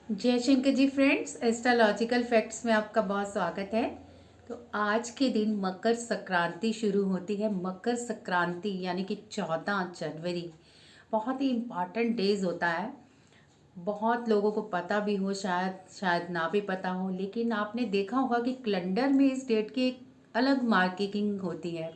जय Shankar ji friends, astrological facts में आपका बहुत स्वागत है। तो आज के दिन मकर संक्रांति शुरू होती है। मकर संक्रांति यानी कि 14 जनवरी बहुत ही इम्पॉर्टेंट डेज होता है। बहुत लोगों को पता भी हो, शायद शायद ना भी पता हो, लेकिन आपने देखा होगा कि कैलेंडर में इस डेट की एक अलग मार्किंग होती है।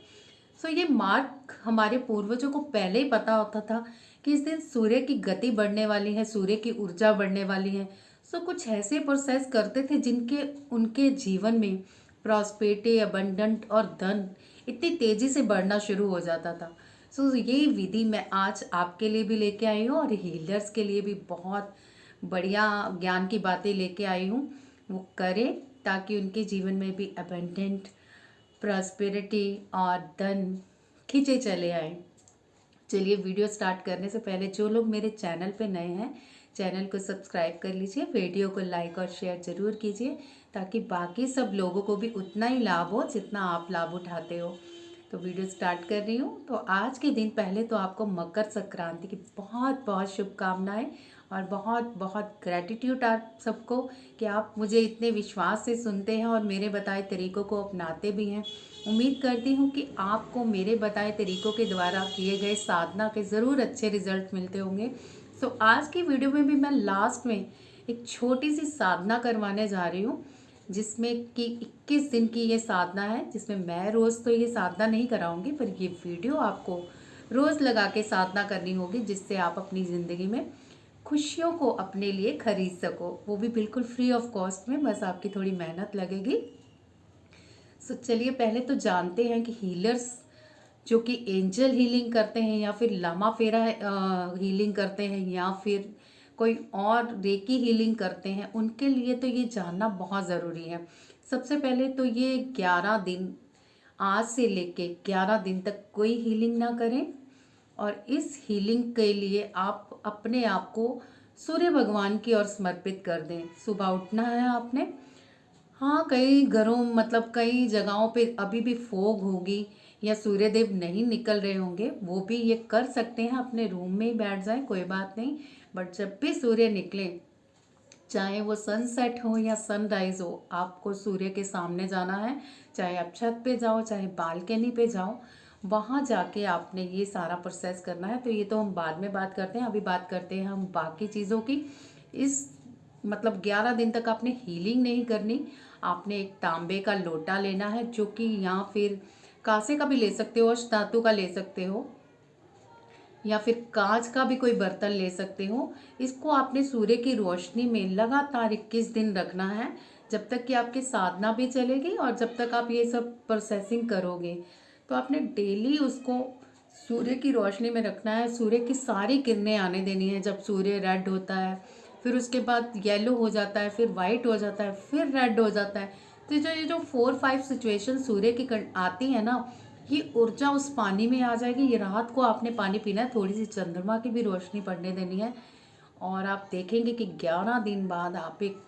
सो ये मार्क हमारे पूर्वजों को पहले ही पता होता था कि इस दिन सूर्य की गति बढ़ने वाली है, सूर्य की ऊर्जा बढ़ने वाली है। सो कुछ ऐसे प्रोसेस करते थे जिनके उनके जीवन में प्रॉस्पेरिटी, अबंडेंट और धन इतनी तेजी से बढ़ना शुरू हो जाता था। सो ये विधि मैं आज आपके लिए भी लेके आई हूँ और हीलर्स के लिए भी बहुत बढ़िया ज्ञान की बातें लेके आई हूँ। वो करें ताकि उनके जीवन में भी अबंडेंट प्रॉस्पेरिटी और धन खींचे चले आए। चलिए वीडियो स्टार्ट करने से पहले जो लोग मेरे चैनल पे नए हैं, चैनल को सब्सक्राइब कर लीजिए, वीडियो को लाइक और शेयर ज़रूर कीजिए ताकि बाकी सब लोगों को भी उतना ही लाभ हो जितना आप लाभ उठाते हो। तो वीडियो स्टार्ट कर रही हूँ। तो आज के दिन पहले तो आपको मकर संक्रांति की बहुत बहुत शुभकामनाएं और बहुत बहुत ग्रैटिट्यूड आप सबको कि आप मुझे इतने विश्वास से सुनते हैं और मेरे बताए तरीक़ों को अपनाते भी हैं। उम्मीद करती हूँ कि आपको मेरे बताए तरीक़ों के द्वारा किए गए साधना के ज़रूर अच्छे रिजल्ट मिलते होंगे। सो आज की वीडियो में भी मैं लास्ट में एक छोटी सी साधना करवाने जा रही हूँ, जिसमें कि 21 दिन की ये साधना है, जिसमें मैं रोज़ तो ये साधना नहीं कराऊंगी, पर ये वीडियो आपको रोज़ लगा के साधना करनी होगी, जिससे आप अपनी ज़िंदगी में खुशियों को अपने लिए खरीद सको, वो भी बिल्कुल फ्री ऑफ कॉस्ट में। बस आपकी थोड़ी मेहनत लगेगी। सो चलिए पहले तो जानते हैं कि हीलर्स जो कि एंजल हीलिंग करते हैं या फिर लामा फेरा हीलिंग करते हैं या फिर कोई और रेकी हीलिंग करते हैं, उनके लिए तो ये जानना बहुत ज़रूरी है। सबसे पहले तो ये 11 दिन, आज से लेके 11 दिन तक कोई हीलिंग ना करें। और इस हीलिंग के लिए आप अपने आप को सूर्य भगवान की ओर समर्पित कर दें। सुबह उठना है आपने। हाँ, कई घरों मतलब कई जगहों पे अभी भी फोग होगी या सूर्यदेव नहीं निकल रहे होंगे, वो भी ये कर सकते हैं, अपने रूम में ही बैठ जाएं, कोई बात नहीं। बट जब भी सूर्य निकले, चाहे वो सनसेट हो या सनराइज हो, आपको सूर्य के सामने जाना है। चाहे आप छत पे जाओ, चाहे बालकनी पे जाओ, वहाँ जाके आपने ये सारा प्रोसेस करना है। तो ये तो हम बाद में बात करते हैं, अभी बात करते हैं हम बाकी चीज़ों की। इस मतलब 11 दिन तक आपने हीलिंग नहीं करनी। आपने एक तांबे का लोटा लेना है, जो कि या फिर कांसे का भी ले सकते हो, धातु का ले सकते हो, या फिर कांच का भी कोई बर्तन ले सकते हो। इसको आपने सूर्य की रोशनी में लगातार 21 दिन रखना है, जब तक कि आपकी साधना भी चलेगी और जब तक आप ये सब प्रोसेसिंग करोगे। तो आपने डेली उसको सूर्य की रोशनी में रखना है। सूर्य की सारी किरणें आने देनी है। जब सूर्य रेड होता है, फिर उसके बाद येलो हो जाता है, फिर वाइट हो जाता है, फिर रेड हो जाता है। तो ये जो 4-5 सिचुएशन सूर्य की आती है ना, ये ऊर्जा उस पानी में आ जाएगी। ये रात को आपने पानी पीना है, थोड़ी सी चंद्रमा की भी रोशनी पड़ने देनी है। और आप देखेंगे कि 11 दिन बाद आप एक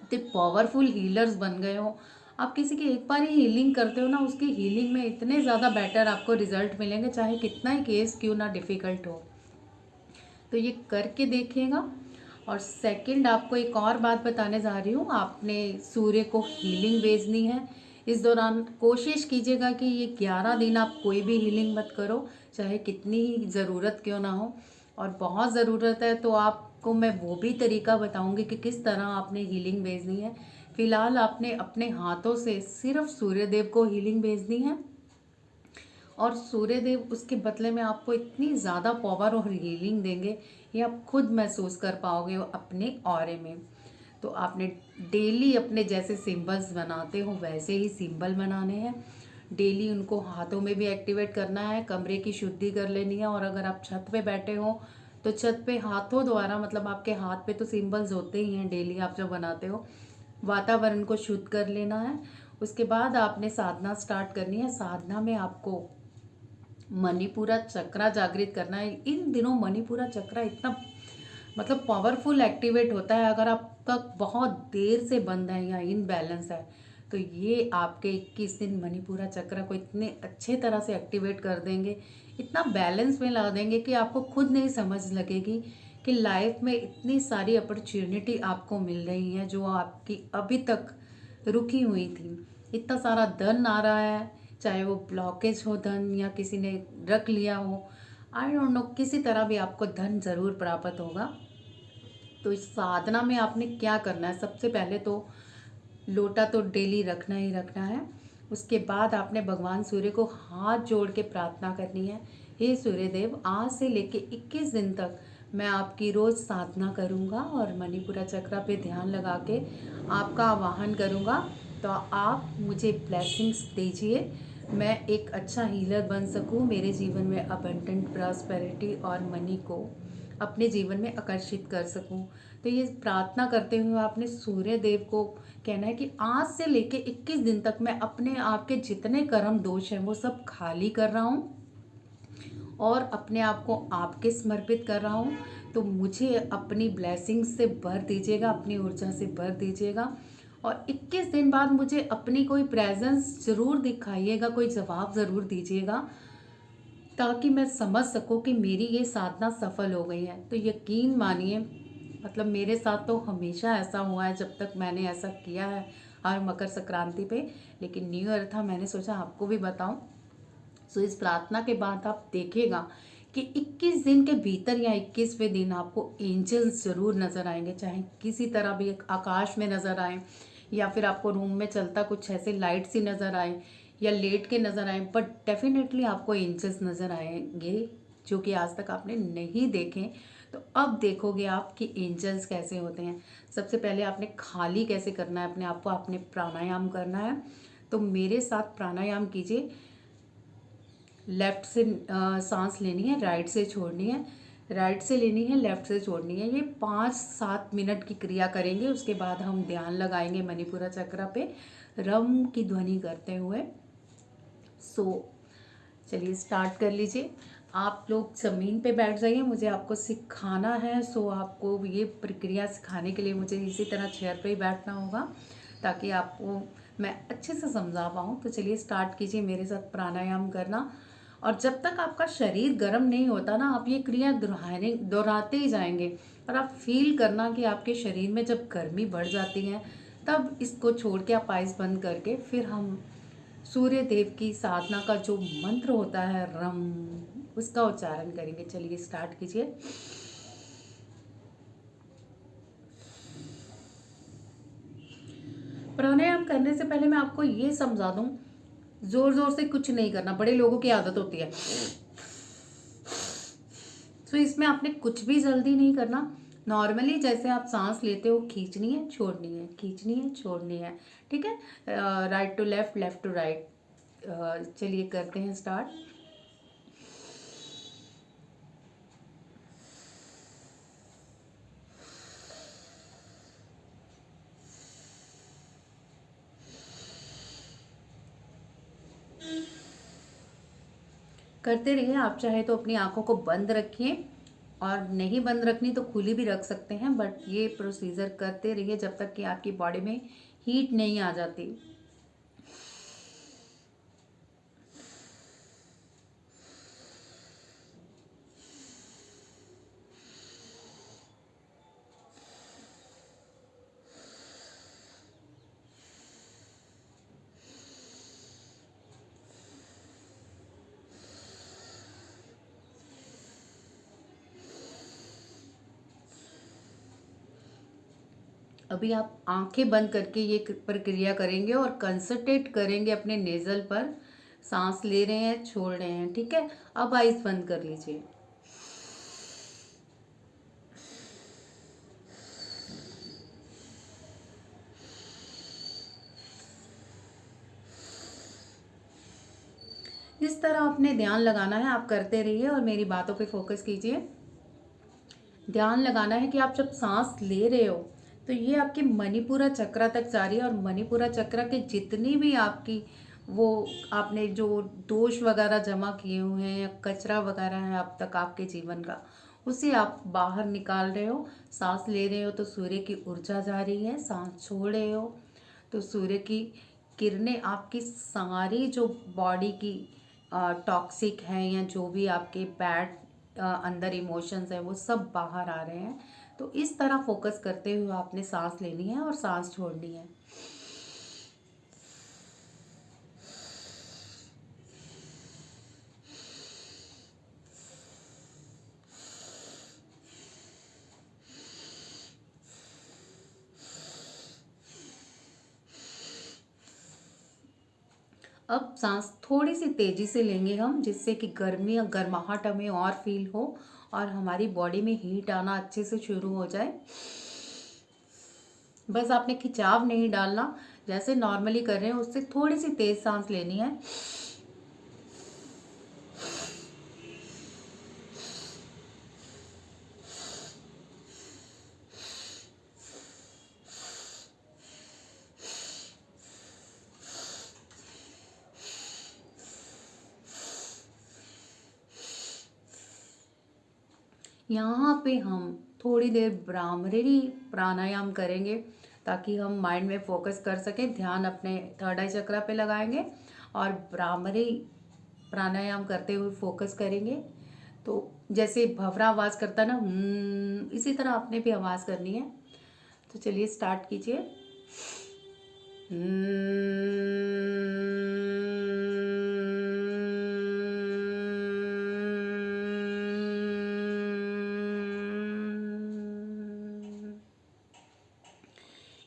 इतने पावरफुल हीलर्स बन गए हो। आप किसी की एक बार ही हीलिंग करते हो ना, उसकी हीलिंग में इतने ज़्यादा बेटर आपको रिजल्ट मिलेंगे, चाहे कितना ही केस क्यों ना डिफ़िकल्ट हो। तो ये करके देखिएगा। और सेकंड, आपको एक और बात बताने जा रही हूँ। आपने सूर्य को हीलिंग भेजनी है। इस दौरान कोशिश कीजिएगा कि ये 11 दिन आप कोई भी हीलिंग मत करो, चाहे कितनी ही ज़रूरत क्यों ना हो। और बहुत ज़रूरत है तो आपको मैं वो भी तरीका बताऊंगी कि किस तरह आपने हीलिंग भेजनी है। फिलहाल आपने अपने हाथों से सिर्फ सूर्यदेव को हीलिंग भेजनी है, और सूर्यदेव उसके बदले में आपको इतनी ज़्यादा पावर और हीलिंग देंगे, ये आप खुद महसूस कर पाओगे अपने ऑरे में। तो आपने डेली अपने जैसे सिंबल्स बनाते हो वैसे ही सिंबल बनाने हैं। डेली उनको हाथों में भी एक्टिवेट करना है, कमरे की शुद्धि कर लेनी है। और अगर आप छत पे बैठे हो तो छत पे हाथों द्वारा, मतलब आपके हाथ पे तो सिंबल्स होते ही हैं डेली आप जब बनाते हो, वातावरण को शुद्ध कर लेना है। उसके बाद आपने साधना स्टार्ट करनी है। साधना में आपको मणिपुरा चक्रा जागृत करना है। इन दिनों मणिपुरा चक्रा इतना मतलब पावरफुल एक्टिवेट होता है। अगर आपका बहुत देर से बंद है या इनबैलेंस है, तो ये आपके 21 दिन मणिपुरा चक्र को इतने अच्छे तरह से एक्टिवेट कर देंगे, इतना बैलेंस में ला देंगे कि आपको खुद नहीं समझ लगेगी कि लाइफ में इतनी सारी अपॉर्चुनिटी आपको मिल रही है जो आपकी अभी तक रुकी हुई थी। इतना सारा धन आ रहा है, चाहे वो ब्लॉकेज हो धन या किसी ने रख लिया हो, आई डोंट नो, किसी तरह भी आपको धन ज़रूर प्राप्त होगा। तो इस साधना में आपने क्या करना है, सबसे पहले तो लोटा तो डेली रखना ही रखना है। उसके बाद आपने भगवान सूर्य को हाथ जोड़ के प्रार्थना करनी है, हे सूर्य देव, आज से लेके 21 दिन तक मैं आपकी रोज़ साधना करूँगा और मणिपुरा चक्र पे ध्यान लगा के आपका आवाहन करूँगा। तो आप मुझे ब्लेसिंग्स दीजिए, मैं एक अच्छा हीलर बन सकूँ, मेरे जीवन में अबंडेंट प्रॉस्पेरिटी और मनी को अपने जीवन में आकर्षित कर सकूं। तो ये प्रार्थना करते हुए आपने सूर्य देव को कहना है कि आज से लेके 21 दिन तक मैं अपने आप के जितने कर्म दोष हैं वो सब खाली कर रहा हूँ और अपने आप को आपके समर्पित कर रहा हूँ। तो मुझे अपनी ब्लेसिंग से भर दीजिएगा, अपनी ऊर्जा से भर दीजिएगा और 21 दिन बाद मुझे अपनी कोई प्रेजेंस ज़रूर दिखाइएगा, कोई जवाब ज़रूर दीजिएगा, ताकि मैं समझ सकूं कि मेरी ये साधना सफल हो गई है। तो यकीन मानिए, मतलब मेरे साथ तो हमेशा ऐसा हुआ है जब तक मैंने ऐसा किया है हर मकर संक्रांति पे। लेकिन न्यू ईयर था, मैंने सोचा आपको भी बताऊं। सो इस प्रार्थना के बाद आप देखिएगा कि 21 दिन के भीतर या 21वें दिन आपको एंजल्स ज़रूर नज़र आएंगे, चाहे किसी तरह भी एक आकाश में नज़र आए या फिर आपको रूम में चलता कुछ ऐसे लाइट सी नज़र आए या लेट के नज़र आए, बट डेफिनेटली आपको एंजल्स नज़र आएंगे जो कि आज तक आपने नहीं देखे। तो अब देखोगे आप कि एंजल्स कैसे होते हैं। सबसे पहले आपने खाली कैसे करना है अपने आप को, आपने प्राणायाम करना है। तो मेरे साथ प्राणायाम कीजिए। लेफ्ट से सांस लेनी है, राइट से छोड़नी है, राइट से लेनी है, लेफ्ट से छोड़नी है। ये 5-7 मिनट की क्रिया करेंगे। उसके बाद हम ध्यान लगाएंगे मणिपुरा चक्र पे रम की ध्वनि करते हुए। चलिए स्टार्ट कर लीजिए। आप लोग ज़मीन पे बैठ जाइए, मुझे आपको सिखाना है। आपको ये प्रक्रिया सिखाने के लिए मुझे इसी तरह चेयर पे ही बैठना होगा ताकि आपको मैं अच्छे से समझा पाऊँ। तो चलिए स्टार्ट कीजिए मेरे साथ प्राणायाम करना। और जब तक आपका शरीर गर्म नहीं होता ना, आप ये क्रिया दोहराते ही जाएंगे और आप फील करना कि आपके शरीर में जब गर्मी बढ़ जाती है तब इसको छोड़ के आप आइस बंद करके फिर हम सूर्य देव की साधना का जो मंत्र होता है रम, उसका उच्चारण करेंगे। चलिए स्टार्ट कीजिए। प्राणायाम करने से पहले मैं आपको ये समझा दूं, जोर जोर से कुछ नहीं करना, बड़े लोगों की आदत होती है। तो इसमें आपने कुछ भी जल्दी नहीं करना, नॉर्मली जैसे आप सांस लेते हो खींचनी है, छोड़नी है, खींचनी है, छोड़नी है, ठीक है। Right to left, left to right. चलिए करते हैं स्टार्ट। करते रहिए। आप चाहे तो अपनी आंखों को बंद रखिए और नहीं बंद रखनी तो खुली भी रख सकते हैं, बट ये प्रोसीजर करते रहिए जब तक कि आपकी बॉडी में हीट नहीं आ जाती। अभी आप आंखें बंद करके ये प्रक्रिया करेंगे और कंसंट्रेट करेंगे अपने नेजल पर। सांस ले रहे हैं, छोड़ रहे हैं, ठीक है। अब आइज बंद कर लीजिए। इस तरह आपने ध्यान लगाना है, आप करते रहिए और मेरी बातों पे फोकस कीजिए। ध्यान लगाना है कि आप जब सांस ले रहे हो तो ये आपके मणिपुरा चक्र तक जा रही है और मणिपुरा चक्र के जितनी भी आपकी वो आपने जो दोष वगैरह जमा किए हुए हैं या कचरा वगैरह है अब तक आपके जीवन का, उसे आप बाहर निकाल रहे हो। सांस ले रहे हो तो सूर्य की ऊर्जा जा रही है, सांस छोड़ रहे हो तो सूर्य की किरणें आपकी सारी जो बॉडी की टॉक्सिक है या जो भी आपके बैड अंदर इमोशंस है वो सब बाहर आ रहे हैं। तो इस तरह फोकस करते हुए आपने सांस लेनी है और सांस छोड़नी है। अब सांस थोड़ी सी तेजी से लेंगे हम, जिससे कि गर्मी या गर्माहट हमें और फील हो और हमारी बॉडी में हीट आना अच्छे से शुरू हो जाए। बस आपने खिंचाव नहीं डालना, जैसे नॉर्मली कर रहे हैं उससे थोड़ी सी तेज सांस लेनी है। यहाँ पे हम थोड़ी देर भ्रामरी प्राणायाम करेंगे, ताकि हम माइंड में फोकस कर सकें। ध्यान अपने थर्ड आई चक्रा पे लगाएंगे और भ्रामरी प्राणायाम करते हुए फोकस करेंगे। तो जैसे भंवरा आवाज़ करता ना, इसी तरह आपने भी आवाज़ करनी है। तो चलिए स्टार्ट कीजिए।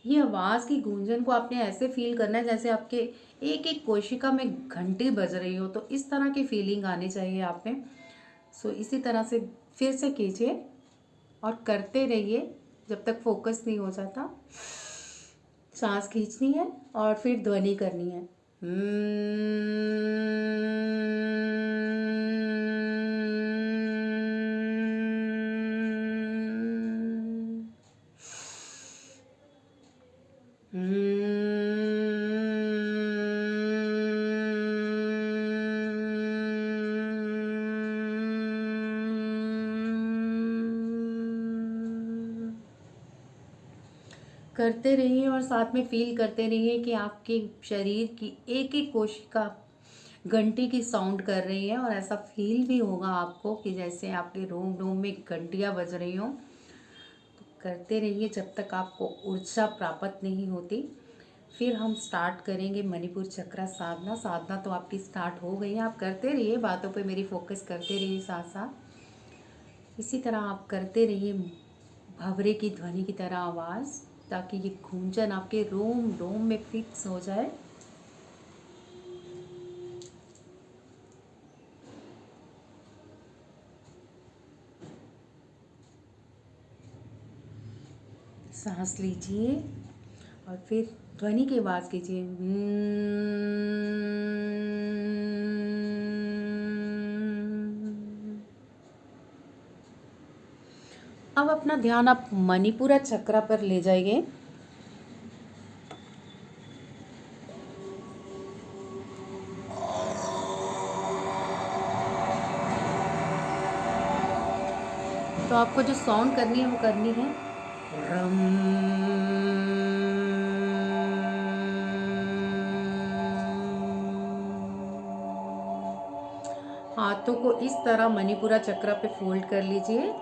ये आवाज़ की गूंजन को आपने ऐसे फील करना है जैसे आपके एक एक कोशिका में घंटी बज रही हो। तो इस तरह की फीलिंग आनी चाहिए आप में। सो इसी तरह से फिर से कीजिए और करते रहिए जब तक फोकस नहीं हो जाता। सांस खींचनी है और फिर ध्वनि करनी है। करते रहिए और साथ में फील करते रहिए कि आपके शरीर की एक एक कोशिका घंटी की साउंड कर रही है। और ऐसा फील भी होगा आपको कि जैसे आपके रोम रोम में घंटियाँ बज रही हों। तो करते रहिए जब तक आपको ऊर्जा प्राप्त नहीं होती। फिर हम स्टार्ट करेंगे मणिपुर चक्र साधना। साधना तो आपकी स्टार्ट हो गई है, आप करते रहिए, बातों पे मेरी फोकस करते रहिए साथ साथ। इसी तरह आप करते रहिए भंवरे की ध्वनि की तरह आवाज़, ताकि ये गूंजन आपके रोम रोम में फिक्स हो जाए। सांस लीजिए और फिर ध्वनि की आवाज़ कीजिए। अब अपना ध्यान आप मणिपुरा चक्र पर ले जाइए। तो आपको जो साउंड करनी है वो करनी है रम। हाथों को इस तरह मणिपुरा चक्र पे फोल्ड कर लीजिए,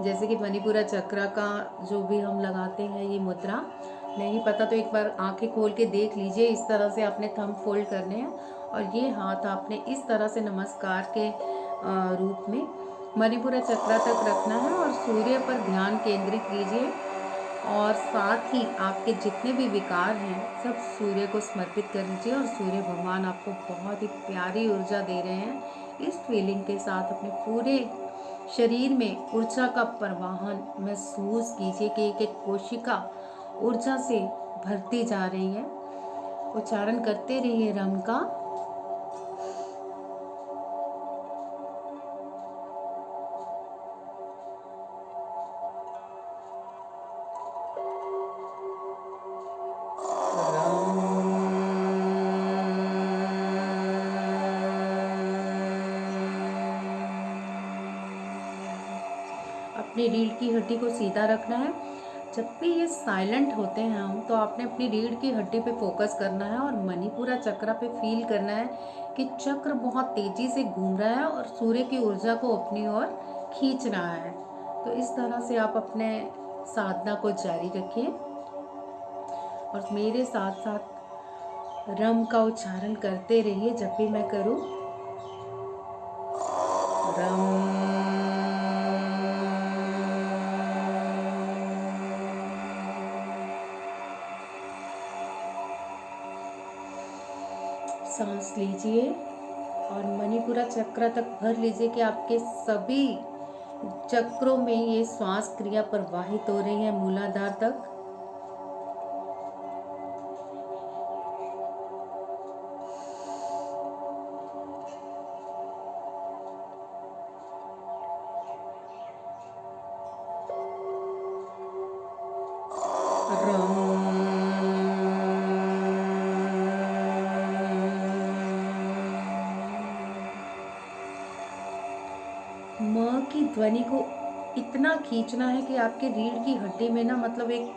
जैसे कि मणिपुरा चक्र का जो भी हम लगाते हैं ये मुद्रा। नहीं पता तो एक बार आंखें खोल के देख लीजिए। इस तरह से आपने थंब फोल्ड करने हैं और ये हाथ आपने इस तरह से नमस्कार के रूप में मणिपुरा चक्र तक रखना है और सूर्य पर ध्यान केंद्रित कीजिए। और साथ ही आपके जितने भी विकार हैं सब सूर्य को समर्पित कर लीजिए। और सूर्य भगवान आपको बहुत ही प्यारी ऊर्जा दे रहे हैं। इस फीलिंग के साथ अपने पूरे शरीर में ऊर्जा का प्रवाहन महसूस कीजिए कि एक एक कोशिका ऊर्जा से भरती जा रही है। उच्चारण करते रहिए रम का। अपनी रीढ़ की हड्डी को सीधा रखना है, जब भी ये साइलेंट होते हैं हम, तो आपने अपनी रीढ़ की हड्डी पे फोकस करना है और मणिपुरा चक्र पे फील करना है कि चक्र बहुत तेजी से घूम रहा है और सूर्य की ऊर्जा को अपनी ओर खींच रहा है। तो इस तरह से आप अपने साधना को जारी रखिए और मेरे साथ साथ रम का उच्चारण करते रहिए जब भी मैं करूं। रम। सांस लीजिए और मणिपुरा चक्र तक भर लीजिए कि आपके सभी चक्रों में ये श्वास क्रिया प्रवाहित हो रही है मूलाधार तक। म की ध्वनि को इतना खींचना है कि आपके रीढ़ की हड्डी में ना मतलब एक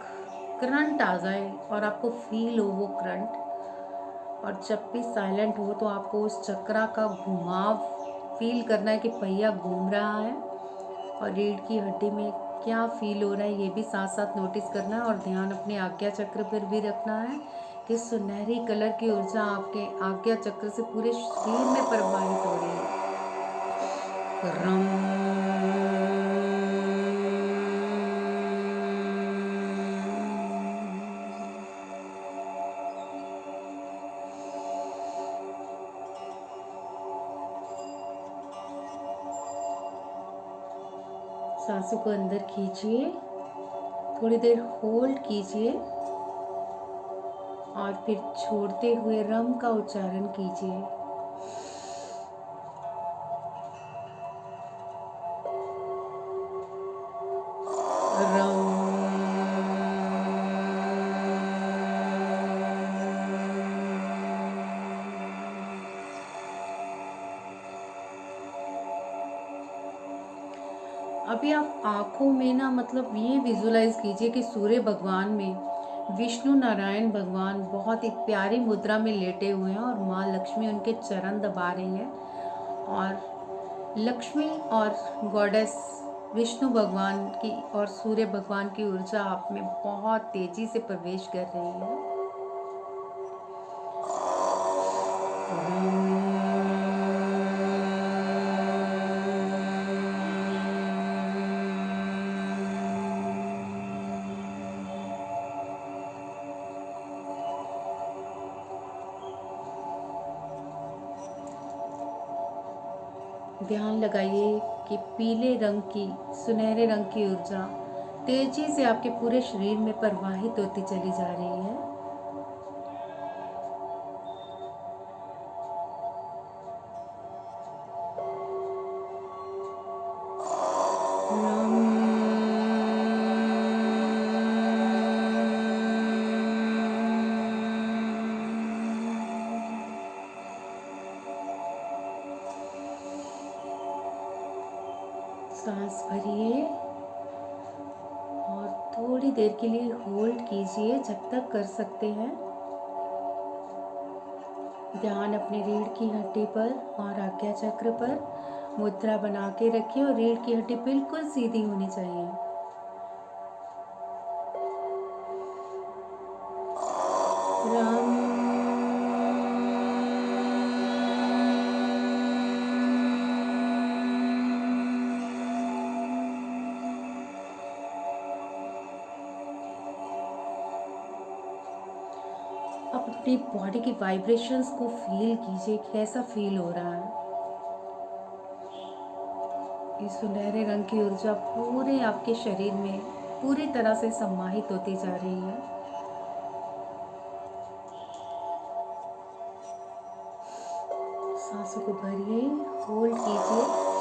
करंट आ जाए और आपको फील हो वो करंट। और जब भी साइलेंट हो तो आपको उस चक्रा का घुमाव फील करना है कि पहिया घूम रहा है और रीढ़ की हड्डी में क्या फील हो रहा है ये भी साथ साथ नोटिस करना है। और ध्यान अपने आज्ञा चक्र पर भी रखना है कि सुनहरी कलर की ऊर्जा आपके आज्ञा चक्र से पूरे शरीर में प्रवाहित हो रही है। रम। सांसों को अंदर खींचिए, थोड़ी देर होल्ड कीजिए और फिर छोड़ते हुए रम का उच्चारण कीजिए। अभी आप आँखों में ना मतलब ये विजुलाइज कीजिए कि सूर्य भगवान में विष्णु नारायण भगवान बहुत ही प्यारी मुद्रा में लेटे हुए हैं और माँ लक्ष्मी उनके चरण दबा रही है और लक्ष्मी और गॉडेस विष्णु भगवान की और सूर्य भगवान की ऊर्जा आप में बहुत तेजी से प्रवेश कर रही है। ध्यान लगाइए कि पीले रंग की सुनहरे रंग की ऊर्जा तेजी से आपके पूरे शरीर में प्रवाहित होती चली जा रही है। सांस भरिए और थोड़ी देर के लिए होल्ड कीजिए जब तक कर सकते हैं। ध्यान अपने रीढ़ की हड्डी पर और आज्ञा चक्र पर मुद्रा बना के रखिए और रीढ़ की हड्डी बिल्कुल सीधी होनी चाहिए। आप अपनी बॉडी की वाइब्रेशंस को फील कीजिए, कैसा फील हो रहा है। ये सुनहरे रंग की ऊर्जा पूरे आपके शरीर में पूरी तरह से समाहित होती जा रही है। सांसों को भरिए, होल्ड कीजिए।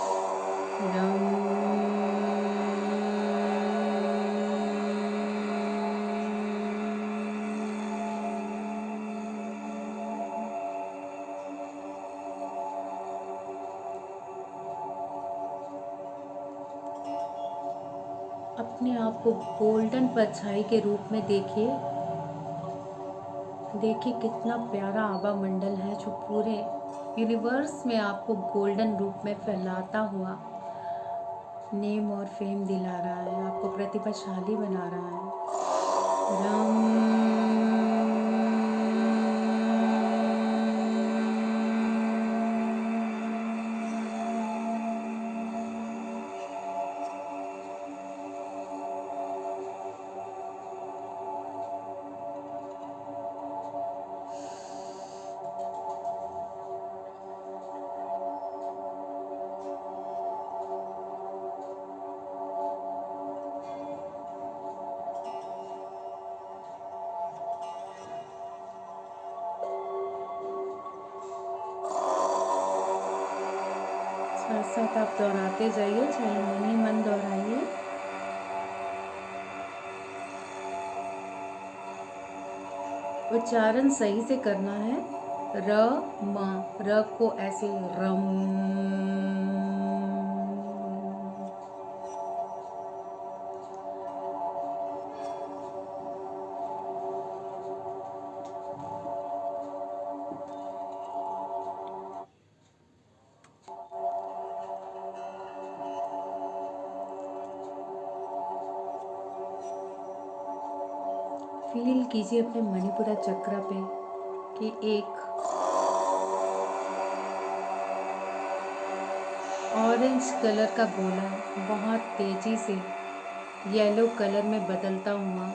अब अपने आप को गोल्डन परछाई के रूप में देखिए। देखिए कितना प्यारा आभा मंडल है जो पूरे यूनिवर्स में आपको गोल्डन रूप में फैलाता हुआ नेम और फेम दिला रहा है, आपको प्रतिभाशाली बना रहा है। साथ साथ आप दोहराते जाइए, चाहे मन ही मन दोहराइए। उच्चारण सही से करना है। र म, र को ऐसे रम। फील कीजिए अपने मणिपुरा चक्र पे कि एक ऑरेंज कलर का गोला बहुत तेजी से येलो कलर में बदलता हुआ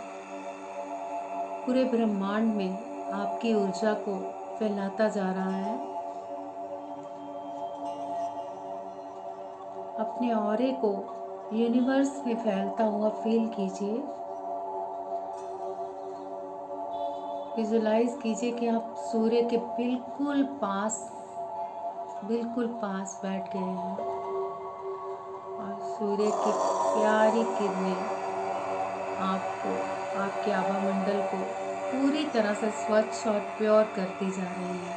पूरे ब्रह्मांड में आपकी ऊर्जा को फैलाता जा रहा है। अपने ऑरे को यूनिवर्स में फैलता हुआ फील कीजिए। विजुलाइज कीजिए कि आप सूर्य के बिल्कुल पास बैठ गए हैं और सूर्य की प्यारी किरणें आपको, आपके आभा मंडल को पूरी तरह से स्वच्छ और प्योर करती जा रही है।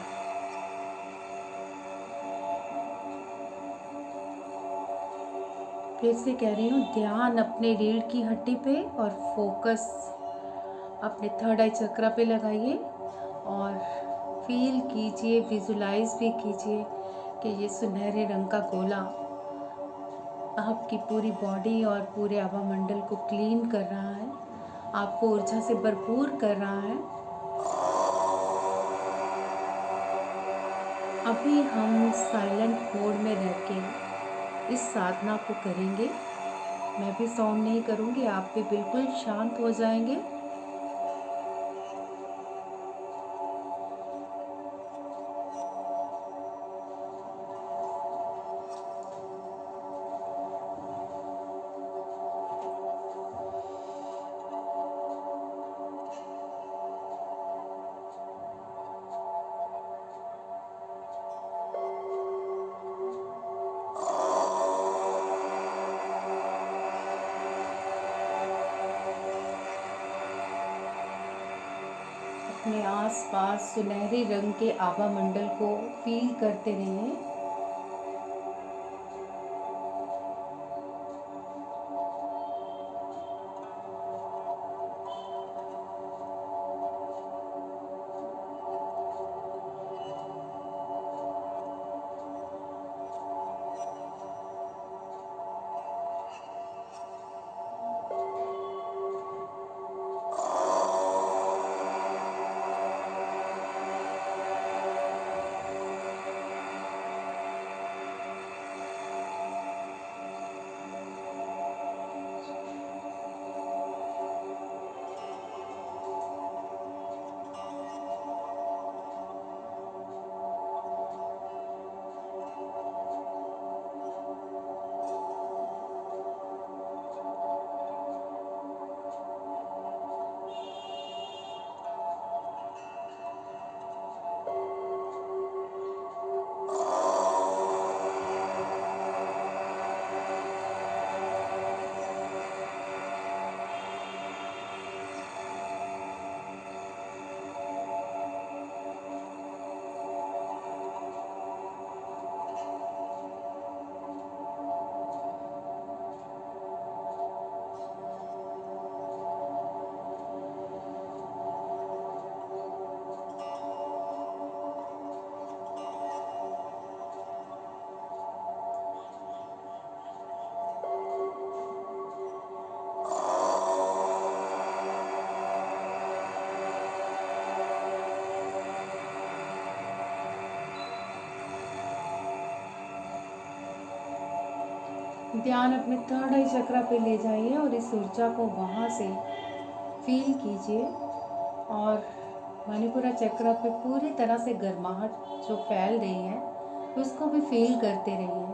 फिर से कह रही हूँ, ध्यान अपने रीढ़ की हड्डी पे और फोकस अपने थर्ड आई चक्र पे लगाइए और फील कीजिए, विजुलाइज भी कीजिए कि ये सुनहरे रंग का गोला आपकी पूरी बॉडी और पूरे आभा मंडल को क्लीन कर रहा है, आपको ऊर्जा से भरपूर कर रहा है। अभी हम साइलेंट मोड में रह के इस साधना को करेंगे। मैं भी साउंड नहीं करूँगी, आप भी बिल्कुल शांत हो जाएंगे। अपने आसपास सुनहरे रंग के आभा मंडल को फील करते रहिए। ध्यान अपने थर्ड आई चक्र पे ले जाइए और इस ऊर्जा को वहाँ से फील कीजिए और मणिपुरा चक्र पे पूरी तरह से गर्माहट जो फैल रही है उसको भी फील करते रहिए।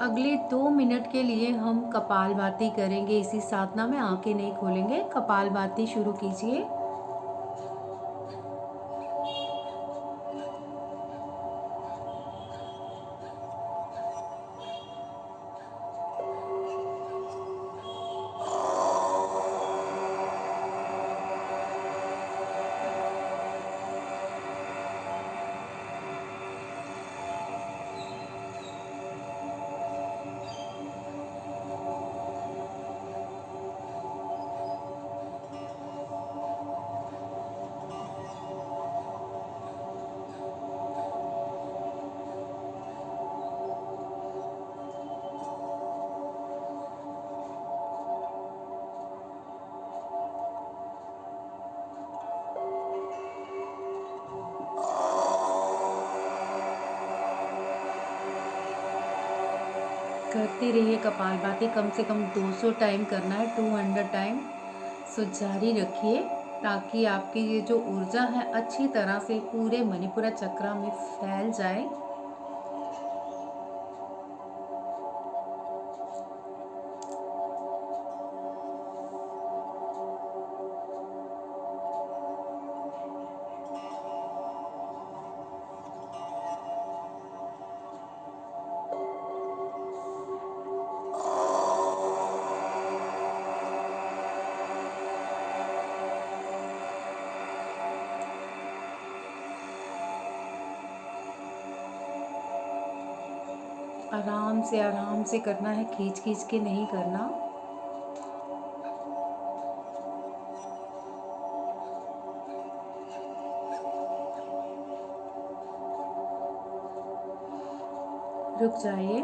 अगले 2 मिनट के लिए हम कपालभाति करेंगे। इसी साधना में आंखें नहीं खोलेंगे, कपालभाति शुरू कीजिए। करते रहिए कपालभाति, कम से कम 200 टाइम करना है, 200 टाइम। सो जारी रखिए ताकि आपकी ये जो ऊर्जा है अच्छी तरह से पूरे मणिपुरा चक्र में फैल जाए। आराम से करना है, खींच खींच के नहीं करना। रुक जाइए।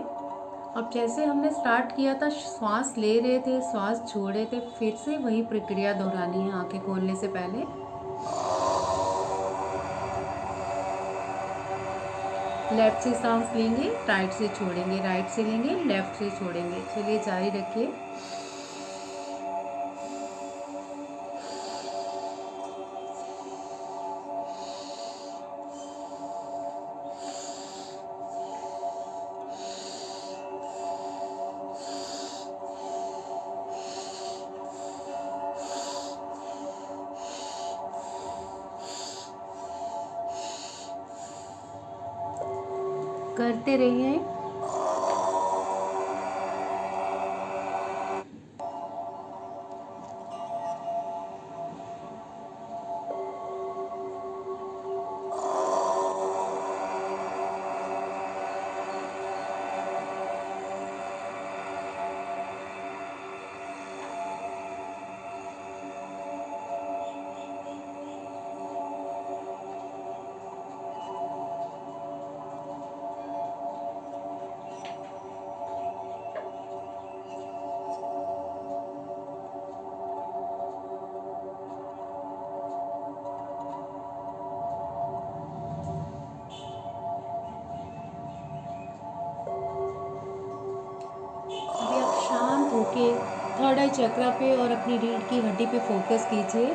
अब जैसे हमने स्टार्ट किया था, श्वास ले रहे थे, श्वास छोड़ रहे थे, फिर से वही प्रक्रिया दोहरानी है आंखें खोलने से पहले। लेफ्ट से सांस लेंगे, राइट से छोड़ेंगे, राइट से लेंगे, लेफ्ट से छोड़ेंगे। चलिए जारी रखिए। करते रहिए। होके थर्ड आई चक्रा पे और अपनी रीढ़ की हड्डी पे फोकस कीजिए।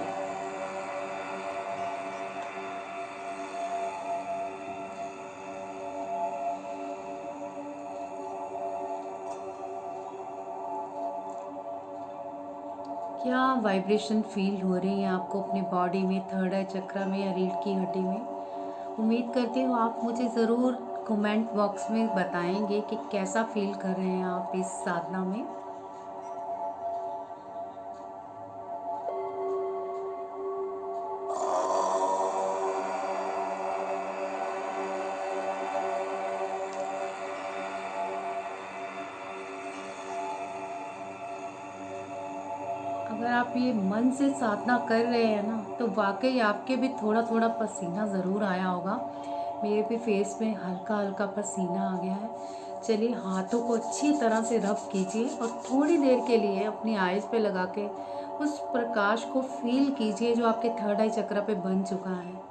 क्या वाइब्रेशन फील हो रही है आपको अपनी बॉडी में, थर्ड आई चक्रा में या रीढ़ की हड्डी में? उम्मीद करती हूँ आप मुझे ज़रूर कमेंट बॉक्स में बताएंगे कि कैसा फील कर रहे हैं आप इस साधना में। अगर आप ये मन से साधना कर रहे हैं ना, तो वाकई आपके भी थोड़ा थोड़ा पसीना ज़रूर आया होगा। मेरे भी फेस में हल्का हल्का पसीना आ गया है। चलिए हाथों को अच्छी तरह से रब कीजिए और थोड़ी देर के लिए अपनी आईज पे लगा के उस प्रकाश को फील कीजिए जो आपके थर्ड आई चक्र पे बन चुका है।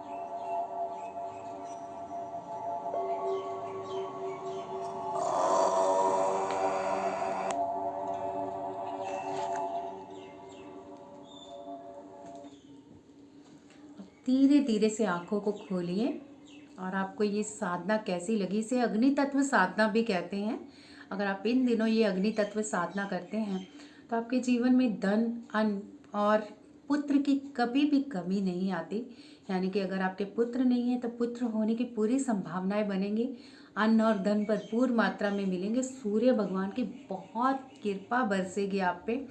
धीरे धीरे से आंखों को खोलिए और आपको ये साधना कैसी लगी? इसे अग्नि तत्व साधना भी कहते हैं। अगर आप इन दिनों ये अग्नि तत्व साधना करते हैं तो आपके जीवन में धन, अन्न और पुत्र की कभी भी कमी नहीं आती। यानी कि अगर आपके पुत्र नहीं है तो पुत्र होने की पूरी संभावनाएं बनेंगी। अन्न और धन भरपूर मात्रा में मिलेंगे। सूर्य भगवान की बहुत कृपा बरसेगी आप पे।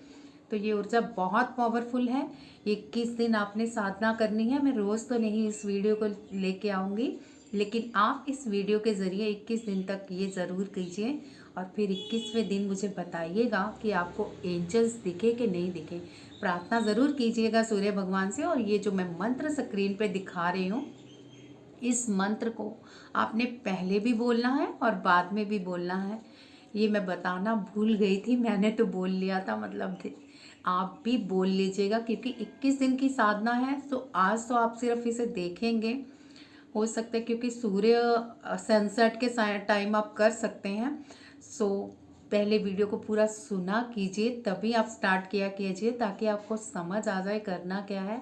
तो ये ऊर्जा बहुत पावरफुल है। 21 दिन आपने साधना करनी है। मैं रोज़ तो नहीं इस वीडियो को लेके आऊँगी, लेकिन आप इस वीडियो के ज़रिए 21 दिन तक ये ज़रूर कीजिए और फिर 21वें दिन मुझे बताइएगा कि आपको एंजल्स दिखे कि नहीं दिखे। प्रार्थना ज़रूर कीजिएगा सूर्य भगवान से। और ये जो मैं मंत्र स्क्रीन पे दिखा रही हूँ, इस मंत्र को आपने पहले भी बोलना है और बाद में भी बोलना है। ये मैं बताना भूल गई थी, मैंने तो बोल लिया था, मतलब आप भी बोल लीजिएगा क्योंकि 21 दिन की साधना है। तो आज तो आप सिर्फ इसे देखेंगे, हो सकता है क्योंकि सूर्य सनसेट के टाइम आप कर सकते हैं। सो पहले वीडियो को पूरा सुना कीजिए, तभी आप स्टार्ट किया कीजिए ताकि आपको समझ आ जाए करना क्या है।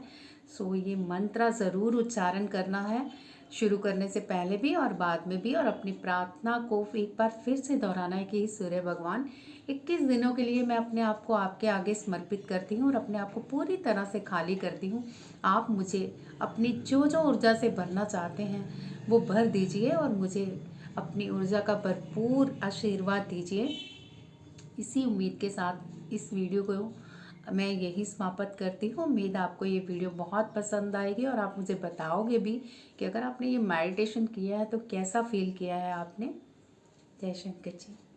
सो ये मंत्र ज़रूर उच्चारण करना है शुरू करने से पहले भी और बाद में भी। और अपनी प्रार्थना को एक बार फिर से दोहराना है कि सूर्य भगवान 21 दिनों के लिए मैं अपने आप को आपके आगे समर्पित करती हूँ और अपने आप को पूरी तरह से खाली करती हूँ। आप मुझे अपनी जो जो ऊर्जा से भरना चाहते हैं वो भर दीजिए और मुझे अपनी ऊर्जा का भरपूर आशीर्वाद दीजिए। इसी उम्मीद के साथ इस वीडियो को मैं यही समाप्त करती हूँ। उम्मीद आपको ये वीडियो बहुत पसंद आएगी और आप मुझे बताओगे भी कि अगर आपने ये मेडिटेशन किया है तो कैसा फील किया है आपने। जय शंकर जी।